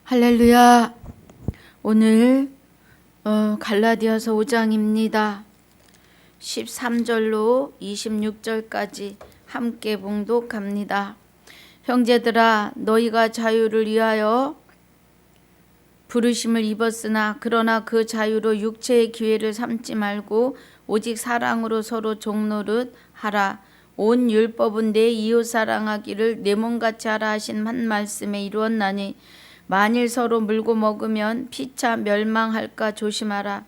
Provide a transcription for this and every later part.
할렐루야. 오늘 갈라디아서 5장입니다. 13절로 26절까지 함께 봉독합니다. 형제들아, 너희가 자유를 위하여 부르심을 입었으나 그러나 그 자유로 육체의 기회를 삼지 말고 오직 사랑으로 서로 종노릇 하라. 온 율법은 내 이웃 사랑하기를 내 몸같이 하라 하신 한 말씀에 이루었나니 만일 서로 물고 먹으면 피차 멸망할까 조심하라.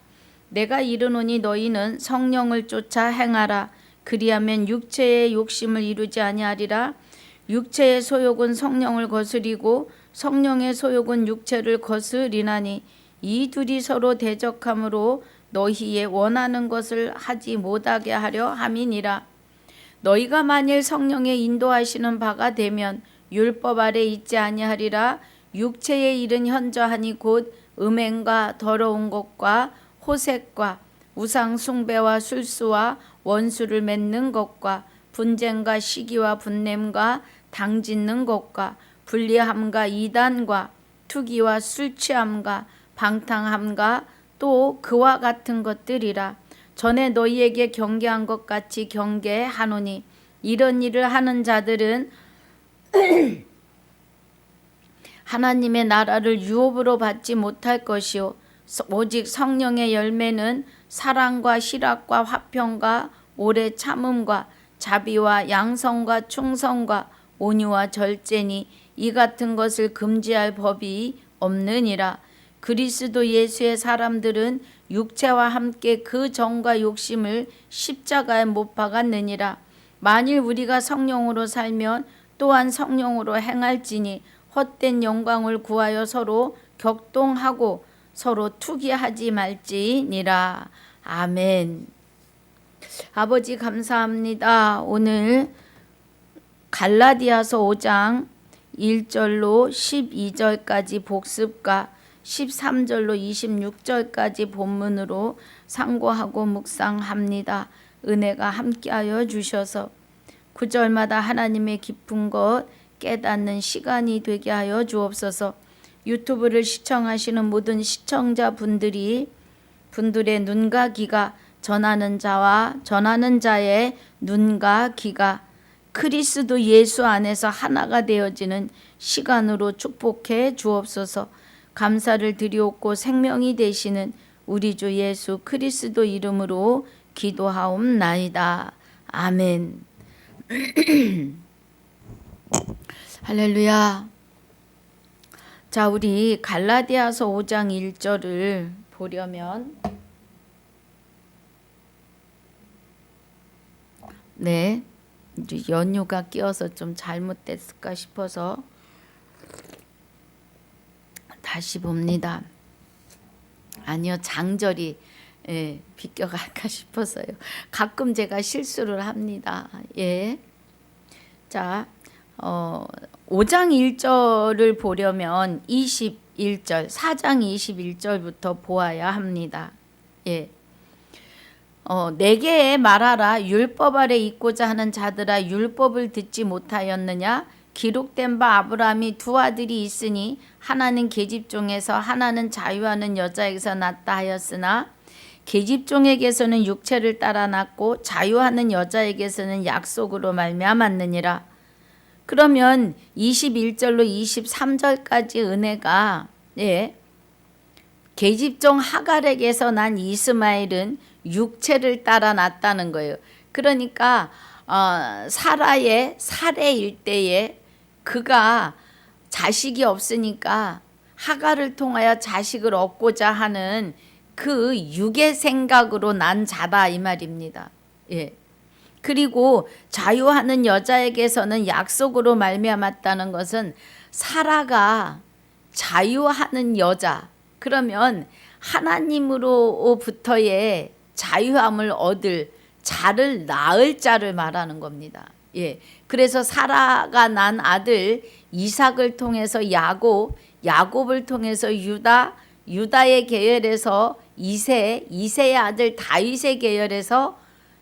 내가 이르노니 너희는 성령을 쫓아 행하라. 그리하면 육체의 욕심을 이루지 아니하리라. 육체의 소욕은 성령을 거스리고 성령의 소욕은 육체를 거스리나니 이 둘이 서로 대적함으로 너희의 원하는 것을 하지 못하게 하려 함이니라. 너희가 만일 성령의 인도하시는 바가 되면 율법 아래 있지 아니하리라. 육체의 일은 현저하니 곧 음행과 더러운 것과 호색과 우상 숭배와 술수와 원수를 맺는 것과 분쟁과 시기와 분냄과 당짓는 것과 불리함과 이단과 투기와 술취함과 방탕함과 또 그와 같은 것들이라. 전에 너희에게 경계한 것 같이 경계하노니 이런 일을 하는 자들은 하나님의 나라를 유업으로 받지 못할 것이요 오직 성령의 열매는 사랑과 희락과 화평과 오래 참음과 자비와 양성과 충성과 온유와 절제니 이 같은 것을 금지할 법이 없느니라. 그리스도 예수의 사람들은 육체와 함께 그 정과 욕심을 십자가에 못 박았느니라. 만일 우리가 성령으로 살면 또한 성령으로 행할지니 헛된 영광을 구하여 서로 격동하고 서로 투기하지 말지니라. 아멘. 아버지 감사합니다. 오늘 갈라디아서 5장 1절로 12절까지 복습과 13절로 26절까지 본문으로 상고하고 묵상합니다. 은혜가 함께하여 주셔서 9절마다 하나님의 깊은 것 깨닫는 시간이 되게 하여 주옵소서. 유튜브를 시청하시는 모든 시청자분들의 눈과 귀가 전하는 자와 전하는 자의 눈과 귀가 그리스도 예수 안에서 하나가 되어지는 시간으로 축복해 주옵소서. 감사를 드리옵고 생명이 되시는 우리 주 예수 그리스도 이름으로 기도하옵나이다. 아멘. 할렐루야. 자, 우리 갈라디아서 5장 1절을 보려면 이제 연유가 끼어서 좀 잘못됐을까 싶어서 다시 봅니다. 아니요, 장절이 비껴갈까 싶어서요. 가끔 제가 실수를 합니다. 자, 5장 1절을 보려면 21절, 4장 21절부터 보아야 합니다. 내게 말하라. 율법 아래 있고자 하는 자들아, 율법을 듣지 못하였느냐? 기록된 바 아브라함이 두 아들이 있으니 하나는 계집종에서 하나는 자유하는 여자에게서 났다 하였으나 계집종에게서는 육체를 따라 났고 자유하는 여자에게서는 약속으로 말미암았느니라. 그러면 21절로 23절까지 은혜가 계집종 하갈에게서 난 이스마엘은 육체를 따라 났다는 거예요. 그러니까 사라의 살해일 때에 그가 자식이 없으니까 하갈을 통하여 자식을 얻고자 하는 그 육의 생각으로 난 자다 이 말입니다. 그리고 자유하는 여자에게서는 약속으로 말미암았다는 것은 사라가 자유하는 여자, 그러면 하나님으로부터의 자유함을 얻을 자를 낳을 자를 말하는 겁니다. 그래서 사라가 난 아들 이삭을 통해서 야곱을 통해서 유다의 계열에서 이세의 아들 다윗의 계열에서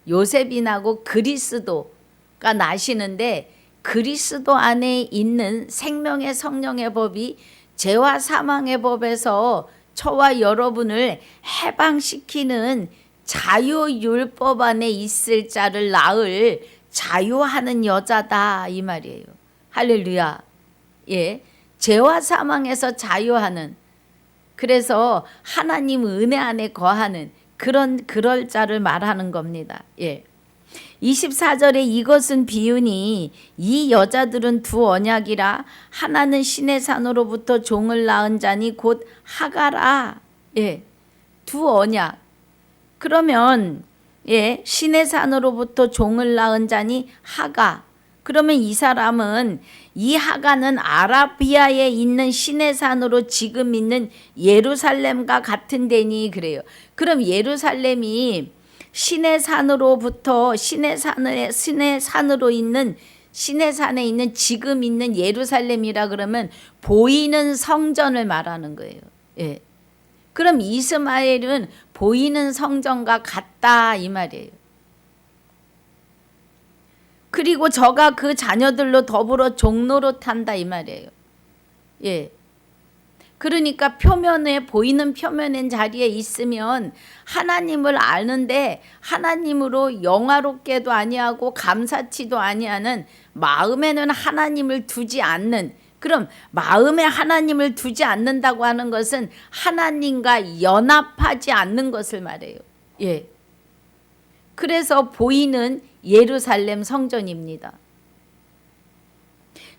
요셉이 나고 그리스도가 나시는데 그리스도 안에 있는 생명의 성령의 법이 죄와 사망의 법에서 저와 여러분을 해방시키는 자유율법 안에 있을 자를 낳을 자유하는 여자다 이 말이에요. 할렐루야. 예, 죄와 사망에서 자유하는, 그래서 하나님 은혜 안에 거하는 그럴 자를 말하는 겁니다. 예. 24절에 이것은 비유니 이 여자들은 두 언약이라 하나는 신의 산으로부터 종을 낳은 자니 곧 하가라. 예, 두 언약. 그러면 예, 신의 산으로부터 종을 낳은 자니 하가. 그러면 이 사람은, 이 하가는 아라비아에 있는 신의 산으로 지금 있는 예루살렘과 같은 데니 그래요. 그럼 예루살렘이 신의 산으로부터 신의 산으로 있는, 신의 산에 있는 지금 있는 예루살렘이라 그러면 보이는 성전을 말하는 거예요. 예. 그럼 이스마엘은 보이는 성전과 같다 이 말이에요. 그리고 저가 그 자녀들로 더불어 종노릇한다 이 말이에요. 예. 그러니까 표면에, 보이는 표면의 자리에 있으면 하나님을 아는데 하나님으로 영화롭게도 아니하고 감사치도 아니하는, 마음에는 하나님을 두지 않는, 그럼 마음에 하나님을 두지 않는다고 하는 것은 하나님과 연합하지 않는 것을 말해요. 예. 그래서 보이는 예루살렘 성전입니다.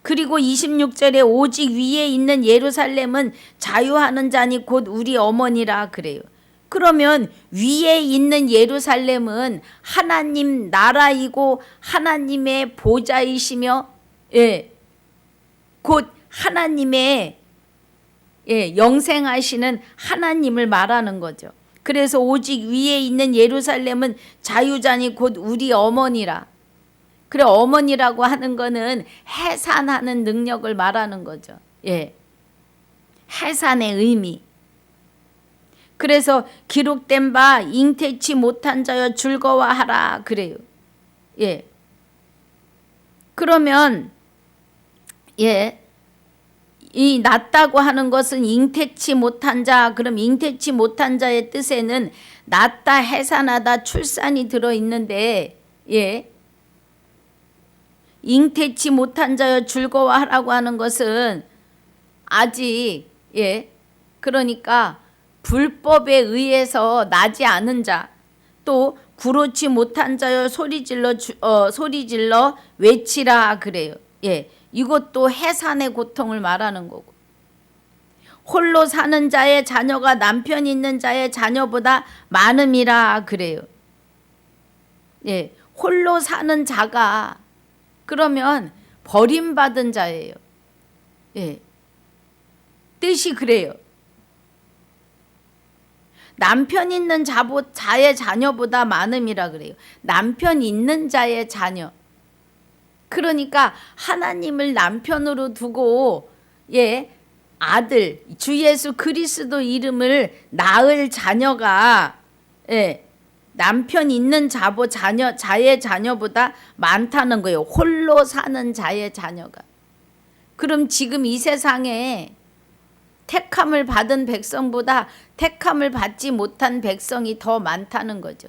그리고 26절에 오직 위에 있는 예루살렘은 자유하는 자니 곧 우리 어머니라 그래요. 그러면 위에 있는 예루살렘은 하나님 나라이고 하나님의 보좌이시며, 예, 곧 하나님의, 예, 영생하시는 하나님을 말하는 거죠. 그래서 오직 위에 있는 예루살렘은 자유자니 곧 우리 어머니라. 그래, 어머니라고 하는 거는 해산하는 능력을 말하는 거죠. 예, 해산의 의미. 그래서 기록된 바 잉태치 못한 자여 즐거워하라 그래요. 예. 그러면 예, 이 낳다고 하는 것은 잉태치 못한 자, 그럼 잉태치 못한 자의 뜻에는 낳다, 해산하다, 출산이 들어 있는데, 예, 잉태치 못한 자여 즐거워하라고 하는 것은 아직, 예, 그러니까 불법에 의해서 나지 않은 자, 또 구로치 못한 자여 소리질러 외치라 그래요. 예, 이것도 해산의 고통을 말하는 거고, 홀로 사는 자의 자녀가 남편 있는 자의 자녀보다 많음이라 그래요. 예, 홀로 사는 자가 그러면 버림받은 자예요. 예, 뜻이 그래요. 남편 있는 자의 자녀보다 많음이라 그래요. 남편 있는 자의 자녀. 그러니까 하나님을 남편으로 두고, 예, 아들 주 예수 그리스도 이름을 낳을 자녀가, 예, 남편 있는 자의 자녀보다 많다는 거예요. 홀로 사는 자의 자녀가. 그럼 지금 이 세상에 택함을 받은 백성보다 택함을 받지 못한 백성이 더 많다는 거죠.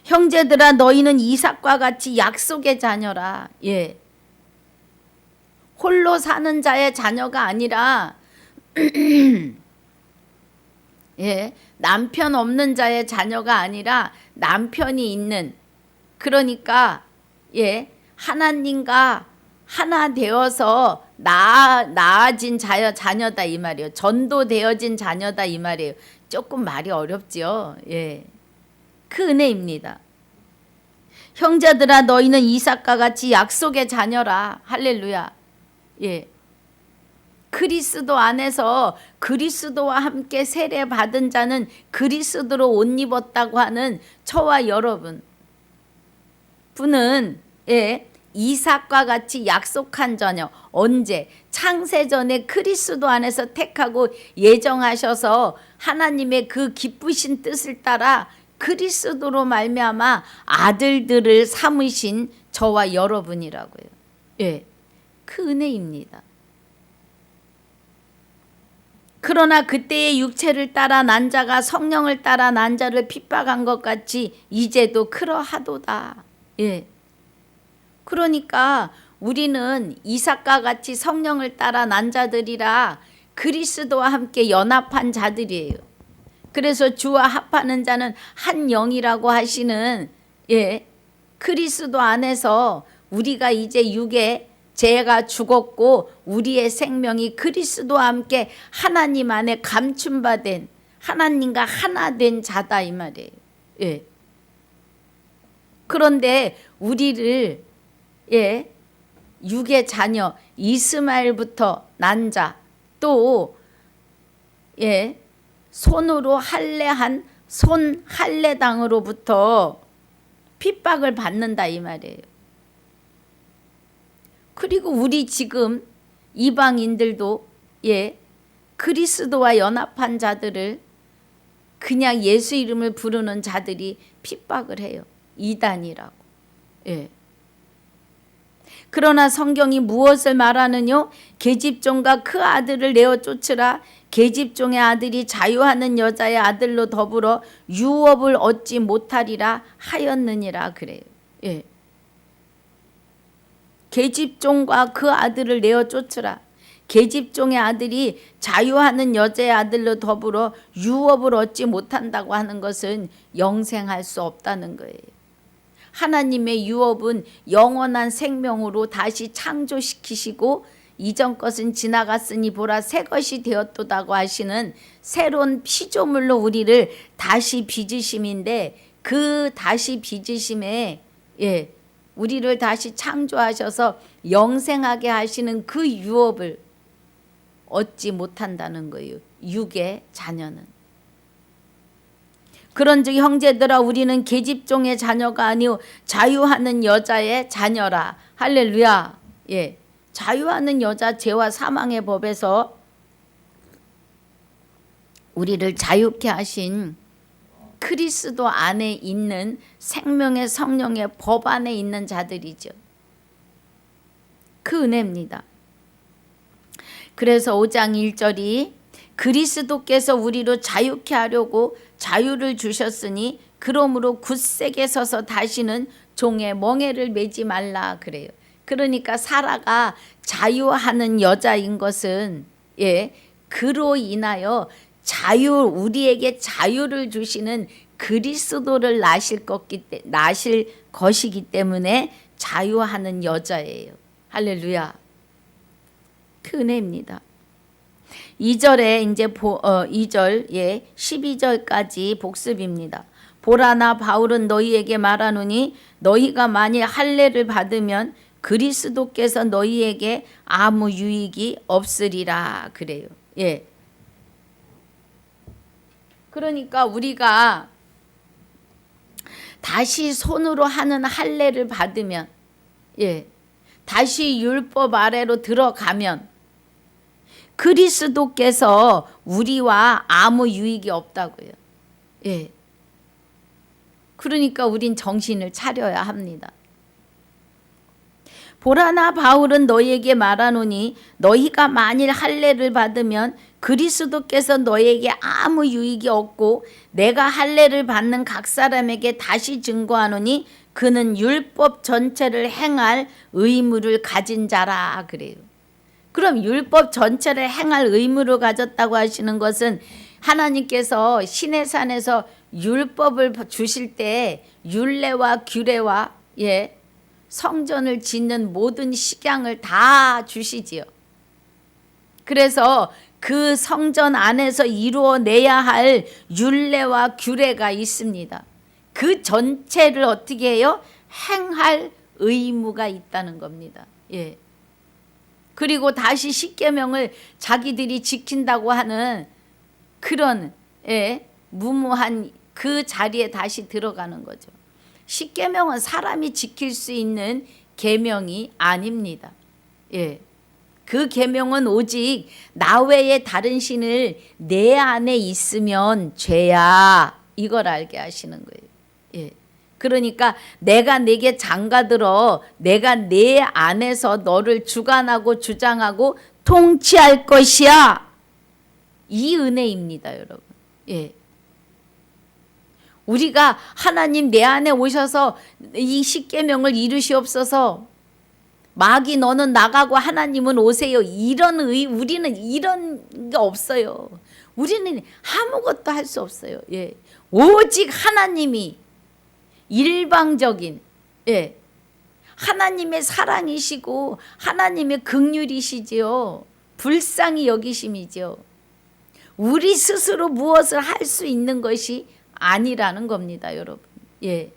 형제들아 너희는 이삭과 같이 약속의 자녀라. 예, 홀로 사는 자의 자녀가 아니라 예, 남편 없는 자의 자녀가 아니라 남편이 있는, 그러니까 예, 하나님과 하나 되어서 나아진 자녀다 이 말이에요. 전도되어진 자녀다 이 말이에요. 조금 말이 어렵죠. 예, 그 은혜입니다. 형제들아 너희는 이삭과 같이 약속의 자녀라. 할렐루야. 예, 그리스도 안에서 그리스도와 함께 세례 받은 자는 그리스도로 옷 입었다고 하는 저와 여러분 분은, 예, 이삭과 같이 약속한 자녀. 언제? 창세전에 그리스도 안에서 택하고 예정하셔서 하나님의 그 기쁘신 뜻을 따라 그리스도로 말미암아 아들들을 삼으신 저와 여러분이라고요. 예, 그 은혜입니다. 그러나 그때의 육체를 따라 난 자가 성령을 따라 난 자를 핍박한 것 같이 이제도 그러하도다. 예. 그러니까 우리는 이삭과 같이 성령을 따라 난 자들이라 그리스도와 함께 연합한 자들이에요. 그래서 주와 합하는 자는 한 영이라고 하시는 그리스도 안에서 우리가 이제 육에 죄가 죽었고 우리의 생명이 그리스도와 함께 하나님 안에 감춘바된 하나님과 하나 된 자다 이 말이에요. 그런데 우리를 육의 자녀 이스마엘부터 난 자 또 손으로 할례한 손 할례당으로부터 핍박을 받는다 이 말이에요. 그리고 우리 지금 이방인들도 그리스도와 연합한 자들을 그냥 예수 이름을 부르는 자들이 핍박을 해요. 이단이라고. 그러나 성경이 무엇을 말하느뇨? 계집종과 그 아들을 내어 쫓으라. 계집종의 아들이 자유하는 여자의 아들로 더불어 유업을 얻지 못하리라 하였느니라 그래요. 계집종과 그 아들을 내어 쫓으라. 계집종의 아들이 자유하는 여자의 아들로 더불어 유업을 얻지 못한다고 하는 것은 영생할 수 없다는 거예요. 하나님의 유업은 영원한 생명으로 다시 창조시키시고 이전 것은 지나갔으니 보라 새 것이 되었도다고 하시는 새로운 피조물로 우리를 다시 빚으심인데 그 다시 빚으심에 우리를 다시 창조하셔서 영생하게 하시는 그 유업을 얻지 못한다는 거예요. 육의 자녀는. 그런즉 형제들아 우리는 계집종의 자녀가 아니오 자유하는 여자의 자녀라. 할렐루야. 자유하는 여자 죄와 사망의 법에서 우리를 자유케 하신 그리스도 안에 있는 생명의 성령의 법 안에 있는 자들이죠. 그 은혜입니다. 그래서 5장 1절이 그리스도께서 우리로 자유케 하려고 자유를 주셨으니 그러므로 굳세게 서서 다시는 종의 멍에를 매지 말라 그래요. 그러니까 사라가 자유하는 여자인 것은 그로 인하여 우리에게 자유를 주시는 그리스도를 낳으실 것이기 때문에 자유하는 여자예요. 할렐루야. 그 은혜입니다. 2절에 이제 2절 12절까지 복습입니다. 보라 나 바울은 너희에게 말하노니 너희가 만일 할례를 받으면 그리스도께서 너희에게 아무 유익이 없으리라 그래요. 그러니까 우리가 다시 손으로 하는 할례를 받으면 다시 율법 아래로 들어가면 그리스도께서 우리와 아무 유익이 없다고요. 그러니까 우린 정신을 차려야 합니다. 보라나 바울은 너희에게 말하노니 너희가 만일 할례를 받으면 그리스도께서 너희에게 아무 유익이 없고 내가 할례를 받는 각 사람에게 다시 증거하노니 그는 율법 전체를 행할 의무를 가진 자라 그래요. 그럼 율법 전체를 행할 의무를 가졌다고 하시는 것은 하나님께서 시내산에서 율법을 주실 때 율례와 규례와 성전을 짓는 모든 식양을 다 주시지요. 그래서 그 성전 안에서 이루어내야 할 율례와 규례가 있습니다. 그 전체를 어떻게 해요? 행할 의무가 있다는 겁니다. 그리고 다시 십계명을 자기들이 지킨다고 하는 그런 무모한 그 자리에 다시 들어가는 거죠. 십계명은 사람이 지킬 수 있는 계명이 아닙니다. 그 계명은 오직 나 외에 다른 신을 내 안에 있으면 죄야. 이걸 알게 하시는 거예요. 그러니까 내가 네게 장가들어 내가 내 안에서 너를 주관하고 주장하고 통치할 것이야. 이 은혜입니다, 여러분. 예. 우리가 하나님 내 안에 오셔서 이 십계명을 이루시옵소서, 마귀 너는 나가고 하나님은 오세요, 우리는 이런 게 없어요. 우리는 아무것도 할 수 없어요. 예. 오직 하나님이 일방적인, 예, 하나님의 사랑이시고 하나님의 긍휼이시지요. 불쌍히 여기심이죠. 우리 스스로 무엇을 할 수 있는 것이 아니라는 겁니다, 여러분. 예.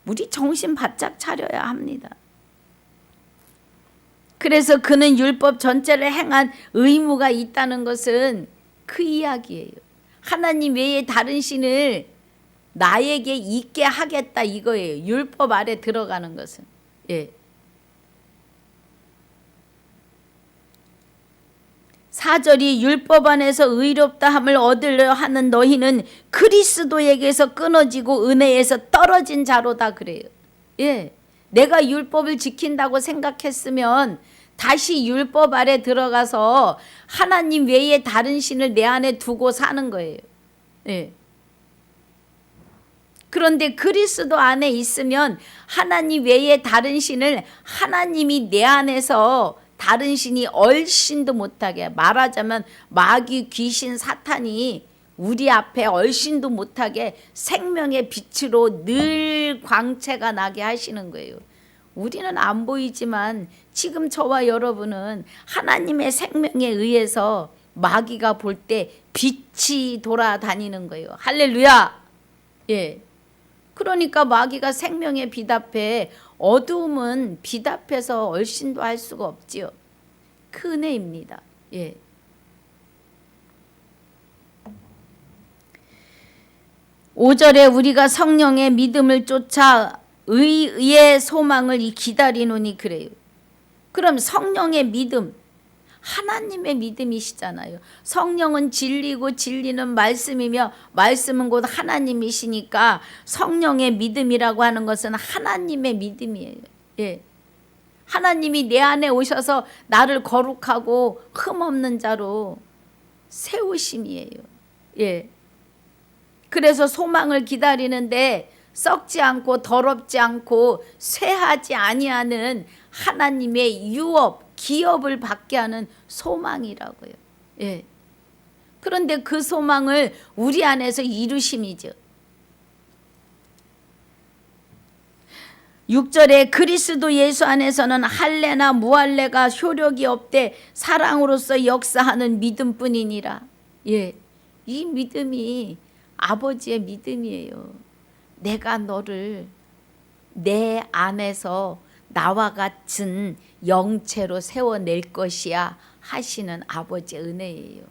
우리 정신 바짝 차려야 합니다. 그래서 그는 율법 전체를 행한 의무가 있다는 것은 그 이야기예요. 하나님 외에 다른 신을 나에게 있게 하겠다, 이거예요. 율법 아래 들어가는 것은. 예. 4절이 율법 안에서 의롭다함을 얻으려 하는 너희는 그리스도에게서 끊어지고 은혜에서 떨어진 자로다, 그래요. 예. 내가 율법을 지킨다고 생각했으면 다시 율법 아래 들어가서 하나님 외에 다른 신을 내 안에 두고 사는 거예요. 예. 그런데 그리스도 안에 있으면 하나님 외에 다른 신을 하나님이 내 안에서 다른 신이 얼씬도 못하게, 말하자면 마귀, 귀신, 사탄이 우리 앞에 얼씬도 못하게 생명의 빛으로 늘 광채가 나게 하시는 거예요. 우리는 안 보이지만 지금 저와 여러분은 하나님의 생명에 의해서 마귀가 볼 때 빛이 돌아다니는 거예요. 할렐루야. 예. 그러니까 마귀가 생명의 빛 앞에, 어두움은 빛 앞에서 얼씬도 할 수가 없지요. 그 은혜입니다. 예. 오절에 우리가 성령의 믿음을 쫓아 의의 소망을 기다리노니, 그래요. 그럼 성령의 믿음, 하나님의 믿음이시잖아요. 성령은 진리고 진리는 말씀이며 말씀은 곧 하나님이시니까 성령의 믿음이라고 하는 것은 하나님의 믿음이에요. 예. 하나님이 내 안에 오셔서 나를 거룩하고 흠없는 자로 세우심이에요. 예. 그래서 소망을 기다리는데 썩지 않고 더럽지 않고 쇠하지 아니하는 하나님의 유업, 기업을 받게 하는 소망이라고요. 예. 그런데 그 소망을 우리 안에서 이루심이죠. 6절에 그리스도 예수 안에서는 할례나 무할례가 효력이 없되 사랑으로서 역사하는 믿음뿐이니라. 예. 이 믿음이 아버지의 믿음이에요. 내가 너를 내 안에서 나와 같은 영체로 세워낼 것이야 하시는 아버지의 은혜예요.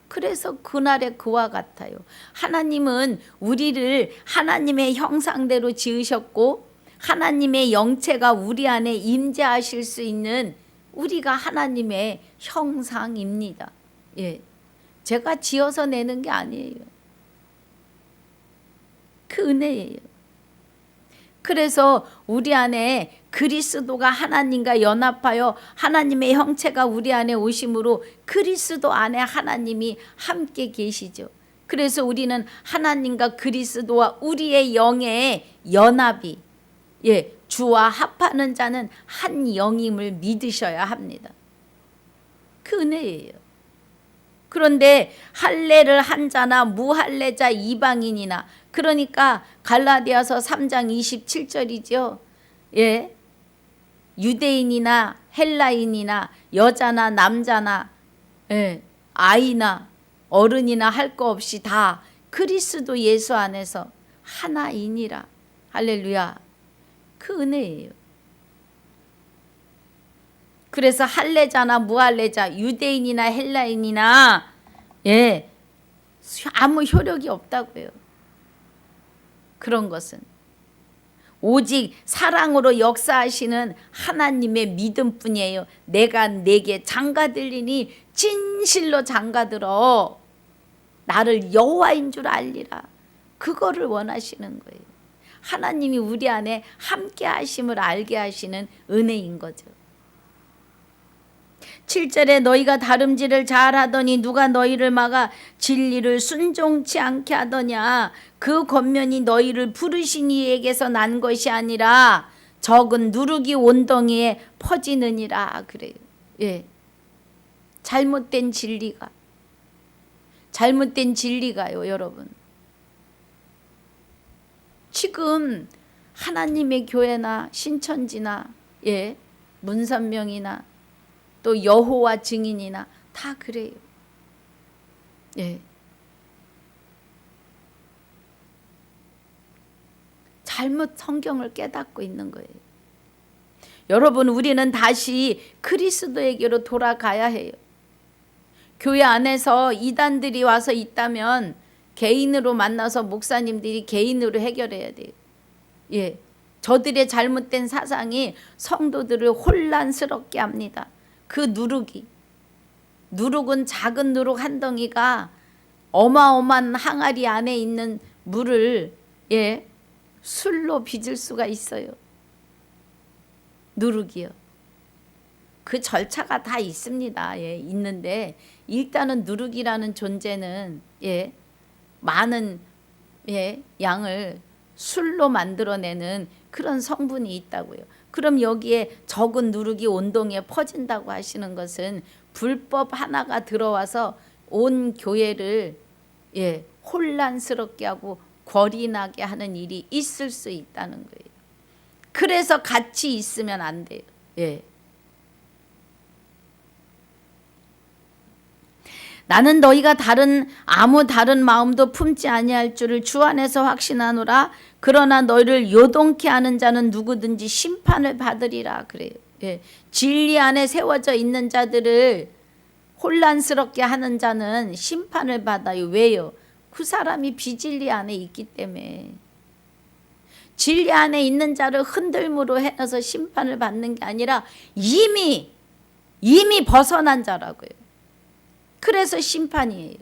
그래서 그날에 그와 같아요. 하나님은 우리를 하나님의 형상대로 지으셨고 하나님의 영체가 우리 안에 임재하실 수 있는 우리가 하나님의 형상입니다. 예. 제가 지어서 내는 게 아니에요. 그 은혜예요. 그래서 우리 안에 그리스도가 하나님과 연합하여 하나님의 형체가 우리 안에 오심으로 그리스도 안에 하나님이 함께 계시죠. 그래서 우리는 하나님과 그리스도와 우리의 영의 연합이, 예, 주와 합하는 자는 한 영임을 믿으셔야 합니다. 그 은혜예요. 그런데 할례를 한 자나 무할례자 이방인이나, 그러니까 갈라디아서 3장 27절이죠. 예. 유대인이나 헬라인이나 여자나 남자나, 예, 아이나 어른이나 할 거 없이 다 그리스도 예수 안에서 하나이니라. 할렐루야. 그 은혜예요. 그래서 할례자나 무할례자, 유대인이나 헬라인이나, 예, 아무 효력이 없다고요. 그런 것은 오직 사랑으로 역사하시는 하나님의 믿음뿐이에요. 내가 내게 장가들리니 진실로 장가들어 나를 여호와인 줄 알리라. 그거를 원하시는 거예요. 하나님이 우리 안에 함께 하심을 알게 하시는 은혜인 거죠. 7절에 너희가 다름질을 잘하더니 누가 너희를 막아 진리를 순종치 않게 하더냐. 그 권면이 너희를 부르신 이에게서 난 것이 아니라 적은 누룩이 온덩이에 퍼지느니라 그래요. 예. 잘못된 진리가요, 여러분. 지금 하나님의 교회나 신천지나 예, 문선명이나 또 여호와 증인이나 다 그래요. 예. 잘못 성경을 깨닫고 있는 거예요. 여러분, 우리는 다시 그리스도에게로 돌아가야 해요. 교회 안에서 이단들이 와서 있다면 개인으로 만나서 목사님들이 개인으로 해결해야 돼요. 예. 저들의 잘못된 사상이 성도들을 혼란스럽게 합니다. 그 누룩은 작은 누룩 한 덩이가 어마어마한 항아리 안에 있는 물을 예, 술로 빚을 수가 있어요. 누룩이요. 그 절차가 다 있습니다. 예, 있는데 일단은 누룩이라는 존재는 예, 많은 예, 양을 술로 만들어내는 그런 성분이 있다고요. 그럼 여기에 적은 누룩이 온동에 퍼진다고 하시는 것은 불법 하나가 들어와서 온 교회를 예, 혼란스럽게 하고 거리나게 하는 일이 있을 수 있다는 거예요. 그래서 같이 있으면 안 돼요. 예. 나는 너희가 아무 다른 마음도 품지 아니할 줄을 주 안에서 확신하노라. 그러나 너희를 요동케 하는 자는 누구든지 심판을 받으리라 그래요. 예. 진리 안에 세워져 있는 자들을 혼란스럽게 하는 자는 심판을 받아요. 왜요? 그 사람이 비진리 안에 있기 때문에. 진리 안에 있는 자를 흔들므로 해서 심판을 받는 게 아니라 이미 벗어난 자라고요. 그래서 심판이에요.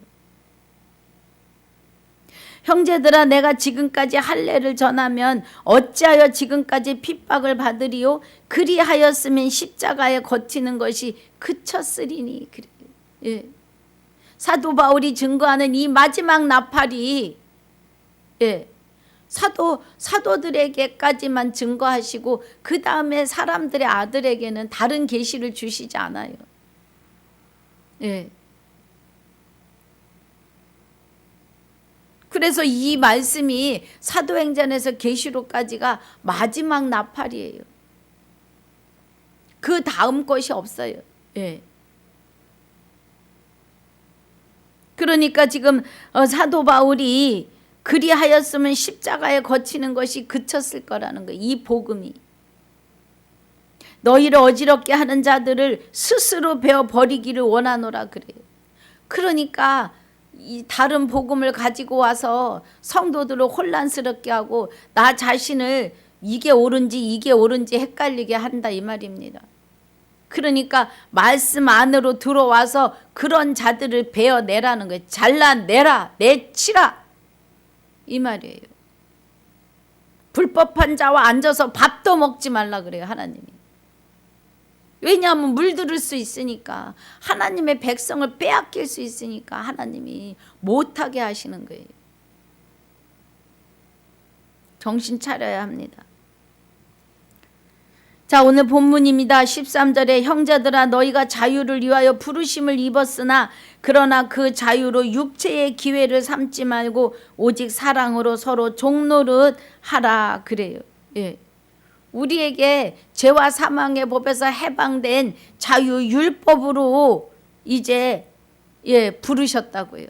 형제들아, 내가 지금까지 할례를 전하면 어찌하여 지금까지 핍박을 받으리요? 그리하였으면 십자가에 거치는 것이 그쳤으리니. 예. 사도 바울이 증거하는 이 마지막 나팔이 예. 사도들에게까지만 증거하시고 그 다음에 사람들의 아들에게는 다른 계시를 주시지 않아요. 예. 그래서 이 말씀이 사도행전에서 계시록까지가 마지막 나팔이에요. 그 다음 것이 없어요. 예. 그러니까 지금 사도 바울이 그리하였으면 십자가에 거치는 것이 그쳤을 거라는 거예요. 이 복음이. 너희를 어지럽게 하는 자들을 스스로 베어 버리기를 원하노라 그래요. 그러니까 이 다른 복음을 가지고 와서 성도들을 혼란스럽게 하고 나 자신을 이게 옳은지 헷갈리게 한다 이 말입니다. 그러니까 말씀 안으로 들어와서 그런 자들을 베어내라는 거예요. 잘라내라, 내치라 이 말이에요. 불법한 자와 앉아서 밥도 먹지 말라 그래요, 하나님이. 왜냐하면 물들을 수 있으니까, 하나님의 백성을 빼앗길 수 있으니까 하나님이 못하게 하시는 거예요. 정신 차려야 합니다. 자, 오늘 본문입니다. 13절에 형제들아, 너희가 자유를 위하여 부르심을 입었으나 그러나 그 자유로 육체의 기회를 삼지 말고 오직 사랑으로 서로 종노릇 하라 그래요. 예. 우리에게 죄와 사망의 법에서 해방된 자유 율법으로 이제 부르셨다고요.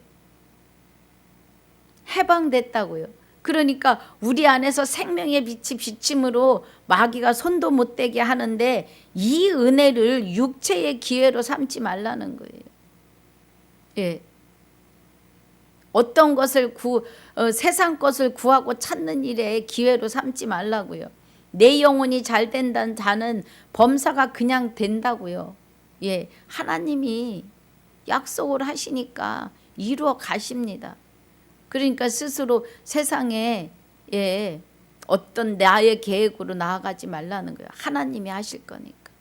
해방됐다고요. 그러니까 우리 안에서 생명의 빛이 비침으로 마귀가 손도 못 대게 하는데 이 은혜를 육체의 기회로 삼지 말라는 거예요. 예. 어떤 것을 세상 것을 구하고 찾는 일에 기회로 삼지 말라고요. 내 영혼이 잘 된다는 자는 범사가 그냥 된다고요. 예, 하나님이 약속을 하시니까 이루어 가십니다. 그러니까 스스로 세상에 어떤 나의 계획으로 나아가지 말라는 거예요. 하나님이 하실 거니까.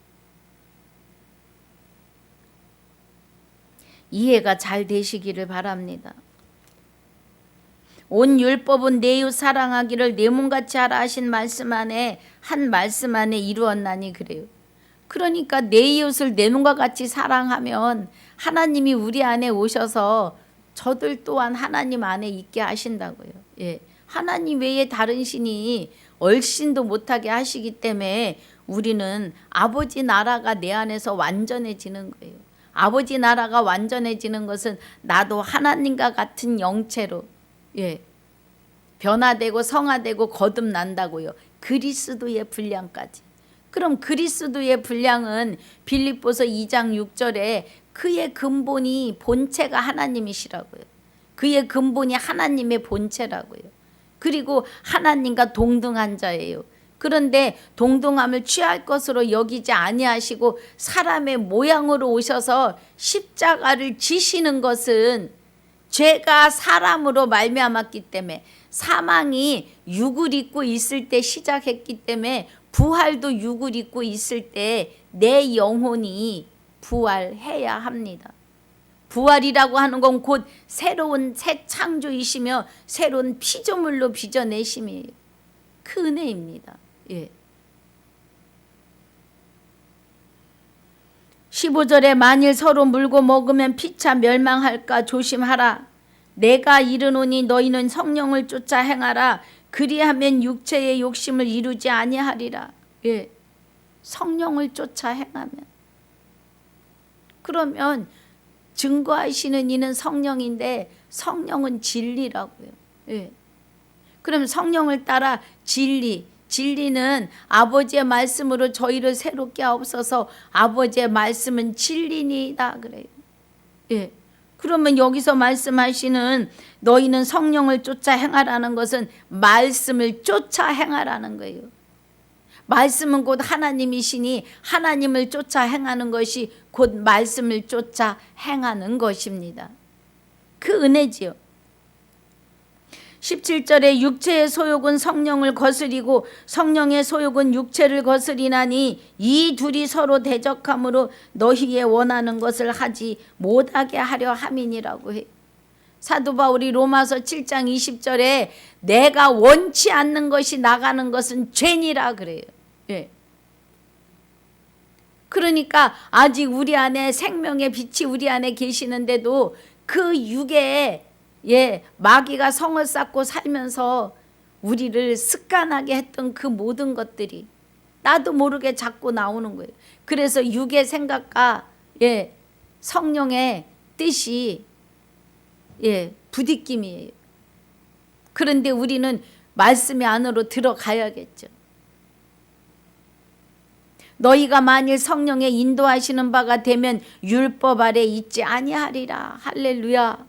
이해가 잘 되시기를 바랍니다. 온 율법은 내 이웃 사랑하기를 내 몸같이 하라 하신 말씀 안에 한 말씀 안에 이루었나니 그래요. 그러니까 내 이웃을 내 몸과 같이 사랑하면 하나님이 우리 안에 오셔서 저들 또한 하나님 안에 있게 하신다고요. 예. 하나님 외에 다른 신이 얼씬도 못하게 하시기 때문에 우리는 아버지 나라가 내 안에서 완전해지는 거예요. 아버지 나라가 완전해지는 것은 나도 하나님과 같은 영체로 변화되고 성화되고 거듭난다고요. 그리스도의 분량까지. 그럼 그리스도의 분량은 빌립보서 2장 6절에 그의 근본이 본체가 하나님이시라고요. 그의 근본이 하나님의 본체라고요. 그리고 하나님과 동등한 자예요. 그런데 동등함을 취할 것으로 여기지 아니하시고 사람의 모양으로 오셔서 십자가를 지시는 것은 죄가 사람으로 말미암았기 때문에 사망이 육을 입고 있을 때 시작했기 때문에 부활도 육을 입고 있을 때 내 영혼이 부활해야 합니다. 부활이라고 하는 건 곧 새로운 새 창조이시며 새로운 피조물로 빚어내심이에요. 그 은혜입니다. 15절에 만일 서로 물고 먹으면 피차 멸망할까 조심하라. 내가 이르노니 너희는 성령을 쫓아 행하라. 그리하면 육체의 욕심을 이루지 아니하리라. 성령을 쫓아 행하면. 그러면 증거하시는 이는 성령인데 성령은 진리라고요. 그럼 성령을 따라 진리는 아버지의 말씀으로 저희를 새롭게 하옵소서. 아버지의 말씀은 진리니이다 그래요. 그러면 여기서 말씀하시는 너희는 성령을 쫓아 행하라는 것은 말씀을 쫓아 행하라는 거예요. 말씀은 곧 하나님이시니 하나님을 쫓아 행하는 것이 곧 말씀을 쫓아 행하는 것입니다. 그 은혜지요. 17절에 육체의 소욕은 성령을 거스리고 성령의 소욕은 육체를 거스리나니 이 둘이 서로 대적함으로 너희의 원하는 것을 하지 못하게 하려 함이니라고 해요. 사도 바울이 로마서 7장 20절에 내가 원치 않는 것이 나가는 것은 죄니라 그래요. 그러니까 아직 우리 안에 생명의 빛이 우리 안에 계시는데도 그 육에 마귀가 성을 쌓고 살면서 우리를 습관하게 했던 그 모든 것들이 나도 모르게 자꾸 나오는 거예요. 그래서 육의 생각과 성령의 뜻이 부딪힘이에요. 그런데 우리는 말씀의 안으로 들어가야겠죠. 너희가 만일 성령의 인도하시는 바가 되면 율법 아래 있지 아니하리라. 할렐루야.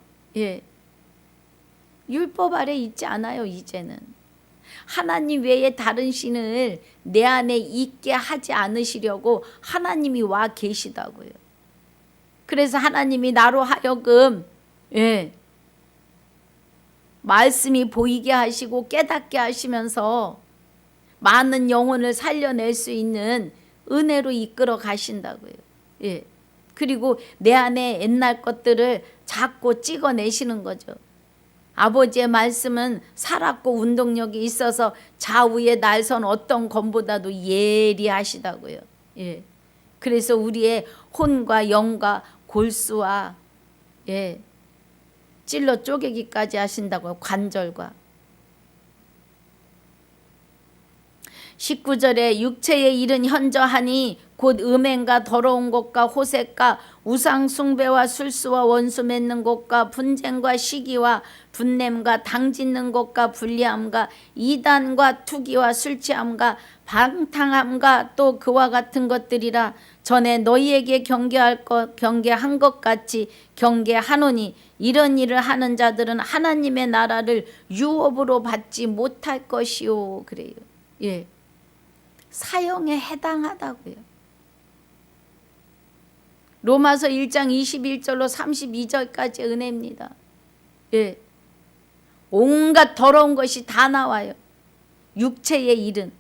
율법 아래 있지 않아요. 이제는 하나님 외에 다른 신을 내 안에 있게 하지 않으시려고 하나님이 와 계시다고요. 그래서 하나님이 나로 하여금 말씀이 보이게 하시고 깨닫게 하시면서 많은 영혼을 살려낼 수 있는 은혜로 이끌어 가신다고요. 그리고 내 안에 옛날 것들을 자꾸 찍어내시는 거죠. 아버지의 말씀은 살았고 운동력이 있어서 좌우에 날선 어떤 검보다도 예리하시다고요. 그래서 우리의 혼과 영과 골수와 찔러 쪼개기까지 하신다고요. 관절과. 19절에 육체의 일은 현저하니 곧 음행과 더러운 것과 호색과 우상 숭배와 술수와 원수 맺는 것과 분쟁과 시기와 분냄과 당짓는 것과 불리함과 이단과 투기와 술취함과 방탕함과 또 그와 같은 것들이라. 전에 너희에게 경계한 것 같이 경계하노니 이런 일을 하는 자들은 하나님의 나라를 유업으로 받지 못할 것이요. 그래요. 사형에 해당하다고요. 로마서 1장 21절로 32절까지 은혜입니다. 온갖 더러운 것이 다 나와요. 육체의 일은.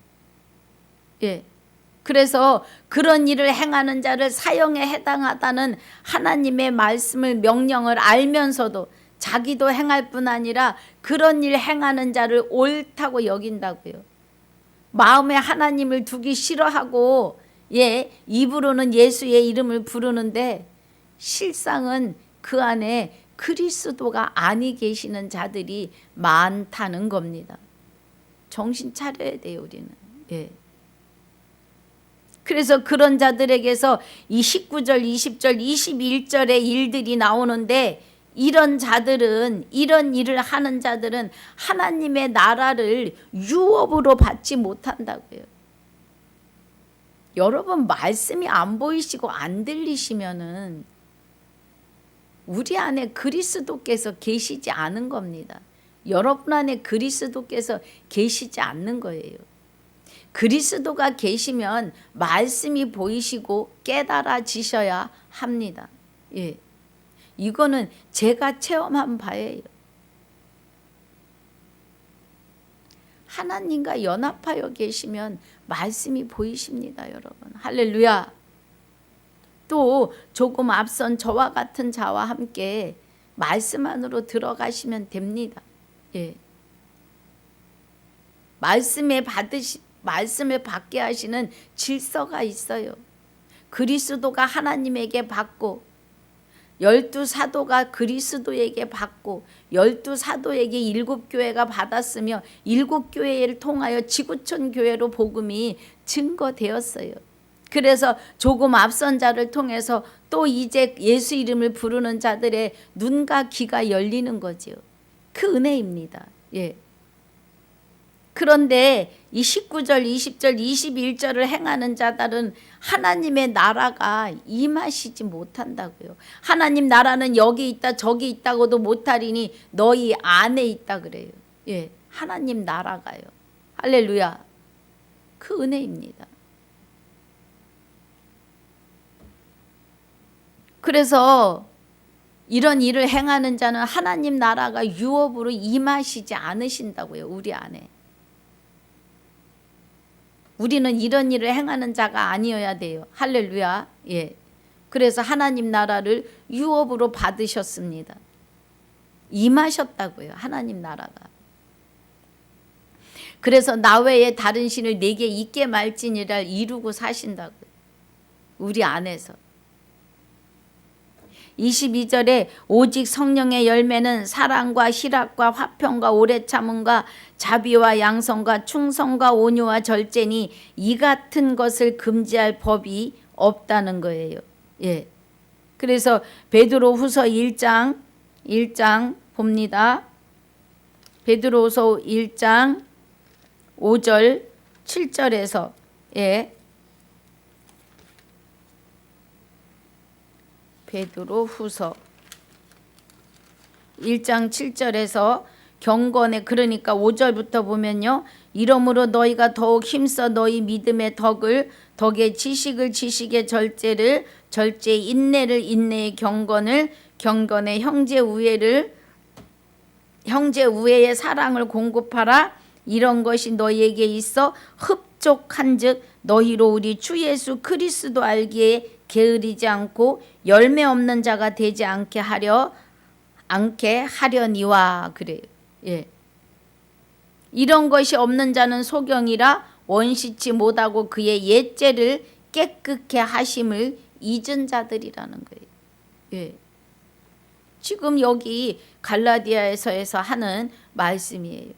그래서 그런 일을 행하는 자를 사형에 해당하다는 하나님의 말씀을 명령을 알면서도 자기도 행할 뿐 아니라 그런 일 행하는 자를 옳다고 여긴다고요. 마음에 하나님을 두기 싫어하고 입으로는 예수의 이름을 부르는데 실상은 그 안에 그리스도가 아니 계시는 자들이 많다는 겁니다. 정신 차려야 돼요, 우리는. 그래서 그런 자들에게서 이 19절, 20절, 21절의 일들이 나오는데 이런 자들은, 이런 일을 하는 자들은 하나님의 나라를 유업으로 받지 못한다고요. 여러분, 말씀이 안 보이시고 안 들리시면은 우리 안에 그리스도께서 계시지 않은 겁니다. 여러분 안에 그리스도께서 계시지 않는 거예요. 그리스도가 계시면 말씀이 보이시고 깨달아지셔야 합니다. 이거는 제가 체험한 바예요. 하나님과 연합하여 계시면 말씀이 보이십니다, 여러분. 할렐루야. 또 조금 앞선 저와 같은 자와 함께 말씀 안으로 들어가시면 됩니다. 말씀을 받게 하시는 질서가 있어요. 그리스도가 하나님에게 받고 12사도가 그리스도에게 받고 12사도에게 7교회가 받았으며 7교회를 통하여 지구촌 교회로 복음이 증거되었어요. 그래서 조금 앞선 자를 통해서 또 이제 예수 이름을 부르는 자들의 눈과 귀가 열리는 거지요. 그 은혜입니다. 그런데 이 19절, 20절, 21절을 행하는 자들은 하나님의 나라가 임하시지 못한다고요. 하나님 나라는 여기 있다 저기 있다고도 못하리니 너희 안에 있다 그래요. 하나님 나라가요. 할렐루야. 그 은혜입니다. 그래서 이런 일을 행하는 자는 하나님 나라가 유업으로 임하시지 않으신다고요. 우리 안에. 우리는 이런 일을 행하는 자가 아니어야 돼요. 할렐루야. 그래서 하나님 나라를 유업으로 받으셨습니다. 임하셨다고요. 하나님 나라가. 그래서 나 외에 다른 신을 내게 있게 말지니라 이루고 사신다고요. 우리 안에서. 22절에 오직 성령의 열매는 사랑과 희락과 화평과 오래 참음과 자비와 양성과 충성과 온유와 절제니 이 같은 것을 금지할 법이 없다는 거예요. 그래서 베드로후서 1장 봅니다. 베드로후서 1장 5절 7절에서 베드로후서 1장 7절에서 경건에, 그러니까 5절부터 보면요. 이러므로 너희가 더욱 힘써 너희 믿음의 덕의 지식을 지식의 절제를 절제의 인내를 인내의 경건의 형제 우애의 사랑을 공급하라. 이런 것이 너희에게 있어 흡족한즉 너희로 우리 주 예수 그리스도 알기에 게으르지 않고 열매 없는 자가 되지 않게 하려니와 그래요. 이런 것이 없는 자는 소경이라 원시치 못하고 그의 옛죄를 깨끗게 하심을 잊은 자들이라는 거예요. 지금 여기 갈라디아에서 하는 말씀이에요.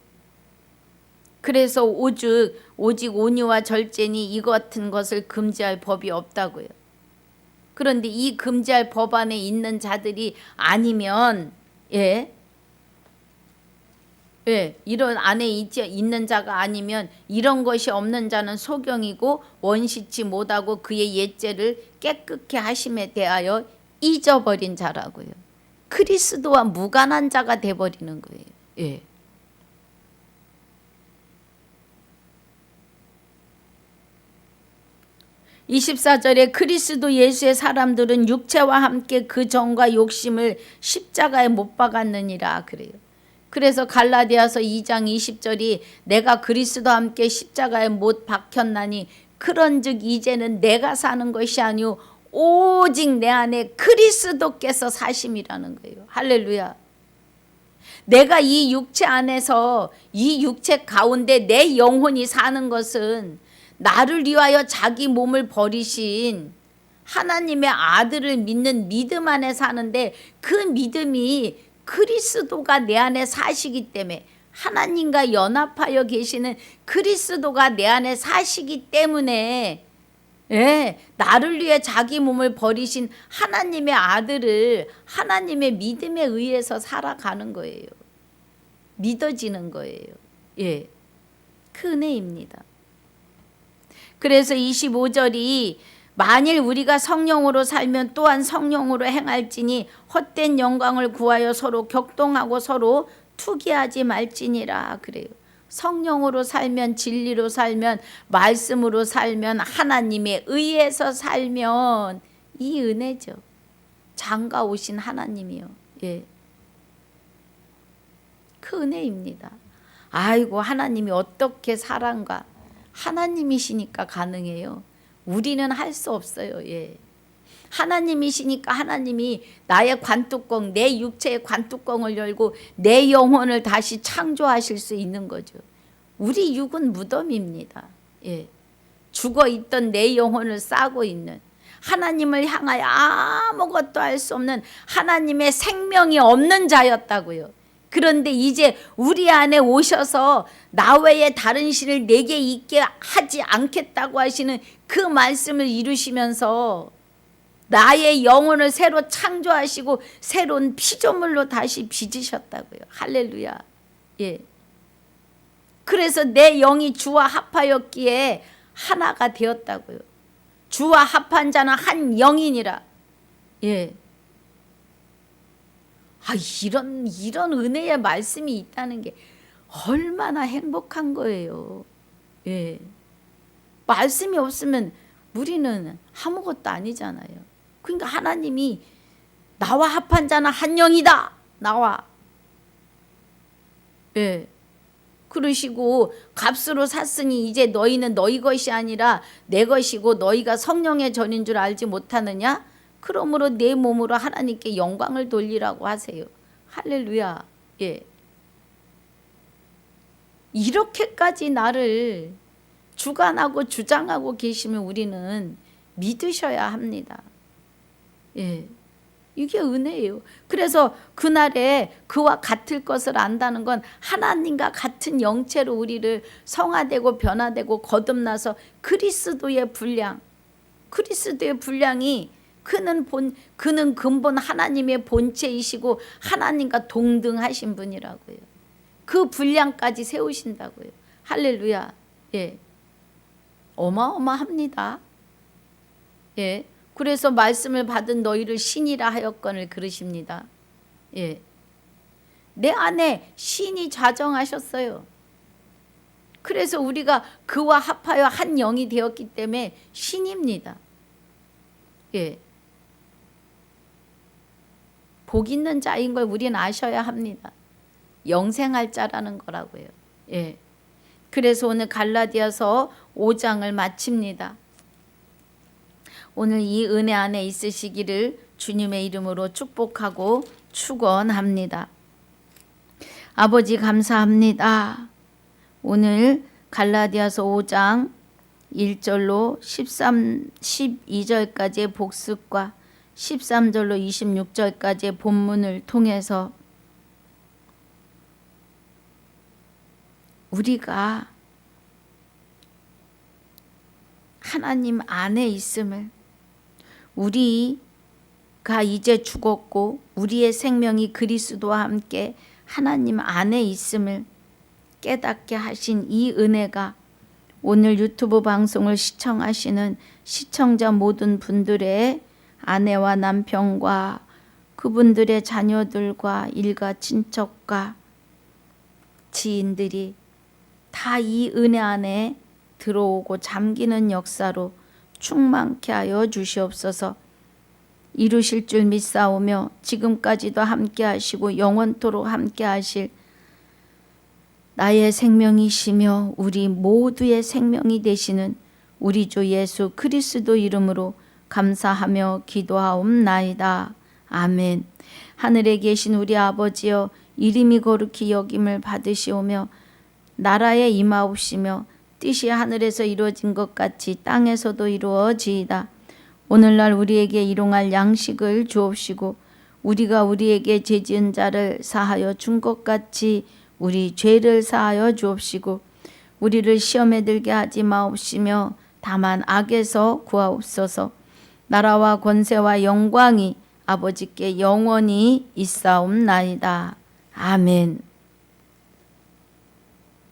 그래서 오직 온유와 절제니 이 같은 것을 금지할 법이 없다고요. 그런데 이 금지할 법 안에 있는 자들이 아니면 이런 안에 있는 자가 아니면 이런 것이 없는 자는 소경이고 원시치 못하고 그의 옛죄를 깨끗게 하심에 대하여 잊어버린 자라고요. 그리스도와 무관한 자가 돼버리는 거예요. 24절에 그리스도 예수의 사람들은 육체와 함께 그 정과 욕심을 십자가에 못 박았느니라 그래요. 그래서 갈라디아서 2장 20절이 내가 그리스도와 함께 십자가에 못 박혔나니 그런즉 이제는 내가 사는 것이 아니오 오직 내 안에 그리스도께서 사심이라는 거예요. 할렐루야. 내가 이 육체 안에서 이 육체 가운데 내 영혼이 사는 것은 나를 위하여 자기 몸을 버리신 하나님의 아들을 믿는 믿음 안에 사는데, 그 믿음이 그리스도가 내 안에 사시기 때문에, 하나님과 연합하여 계시는 그리스도가 내 안에 사시기 때문에, 나를 위해 자기 몸을 버리신 하나님의 아들을 하나님의 믿음에 의해서 살아가는 거예요. 믿어지는 거예요. 그 은혜입니다. 그래서 25절이 만일 우리가 성령으로 살면 또한 성령으로 행할지니 헛된 영광을 구하여 서로 격동하고 서로 투기하지 말지니라 그래요. 성령으로 살면, 진리로 살면, 말씀으로 살면, 하나님에 의해서 살면 이 은혜죠. 장가 오신 하나님이요. 그 은혜입니다. 아이고, 하나님이 어떻게 사랑과 하나님이시니까 가능해요. 우리는 할 수 없어요. 하나님이시니까 하나님이 나의 관뚜껑, 내 육체의 관뚜껑을 열고 내 영혼을 다시 창조하실 수 있는 거죠. 우리 육은 무덤입니다. 죽어있던 내 영혼을 싸고 있는, 하나님을 향하여 아무것도 할 수 없는 하나님의 생명이 없는 자였다고요. 그런데 이제 우리 안에 오셔서 나 외에 다른 신을 내게 있게 하지 않겠다고 하시는 그 말씀을 이루시면서 나의 영혼을 새로 창조하시고 새로운 피조물로 다시 빚으셨다고요. 할렐루야. 그래서 내 영이 주와 합하였기에 하나가 되었다고요. 주와 합한 자는 한 영이니라. 이런 은혜의 말씀이 있다는 게 얼마나 행복한 거예요. 말씀이 없으면 우리는 아무것도 아니잖아요. 그러니까 하나님이 나와 합한 자는 한 영이다. 나와. 그러시고 값으로 샀으니 이제 너희는 너희 것이 아니라 내 것이고 너희가 성령의 전인 줄 알지 못하느냐? 그러므로 내 몸으로 하나님께 영광을 돌리라고 하세요. 할렐루야. 이렇게까지 나를 주관하고 주장하고 계시면 우리는 믿으셔야 합니다. 이게 은혜예요. 그래서 그날에 그와 같을 것을 안다는 건 하나님과 같은 영체로 우리를 성화되고 변화되고 거듭나서 그리스도의 분량이 그는 근본 하나님의 본체이시고 하나님과 동등하신 분이라고요. 그 분량까지 세우신다고요. 할렐루야. 어마어마합니다. 그래서 말씀을 받은 너희를 신이라 하였거늘 그러십니다. 내 안에 신이 자정하셨어요. 그래서 우리가 그와 합하여 한 영이 되었기 때문에 신입니다. 복 있는 자인 걸 우리는 아셔야 합니다. 영생할 자라는 거라고요. 그래서 오늘 갈라디아서 5장을 마칩니다. 오늘 이 은혜 안에 있으시기를 주님의 이름으로 축복하고 축원합니다. 아버지 감사합니다. 오늘 갈라디아서 5장 1절로 12절까지의 복습과 13절로 26절까지의 본문을 통해서 우리가 하나님 안에 있음을, 우리가 이제 죽었고 우리의 생명이 그리스도와 함께 하나님 안에 있음을 깨닫게 하신 이 은혜가 오늘 유튜브 방송을 시청하시는 시청자 모든 분들의 아내와 남편과 그분들의 자녀들과 일가 친척과 지인들이 다 이 은혜 안에 들어오고 잠기는 역사로 충만케 하여 주시옵소서. 이루실 줄 믿사오며 지금까지도 함께 하시고 영원토록 함께 하실 나의 생명이시며 우리 모두의 생명이 되시는 우리 주 예수 그리스도 이름으로 감사하며 기도하옵나이다. 아멘. 하늘에 계신 우리 아버지여, 이름이 거룩히 여김을 받으시오며 나라에 임하옵시며 뜻이 하늘에서 이루어진 것 같이 땅에서도 이루어지이다. 오늘날 우리에게 일용할 양식을 주옵시고 우리가 우리에게 죄지은 자를 사하여 준 것 같이 우리 죄를 사하여 주옵시고 우리를 시험에 들게 하지 마옵시며 다만 악에서 구하옵소서. 나라와 권세와 영광이 아버지께 영원히 있사옵나이다. 아멘.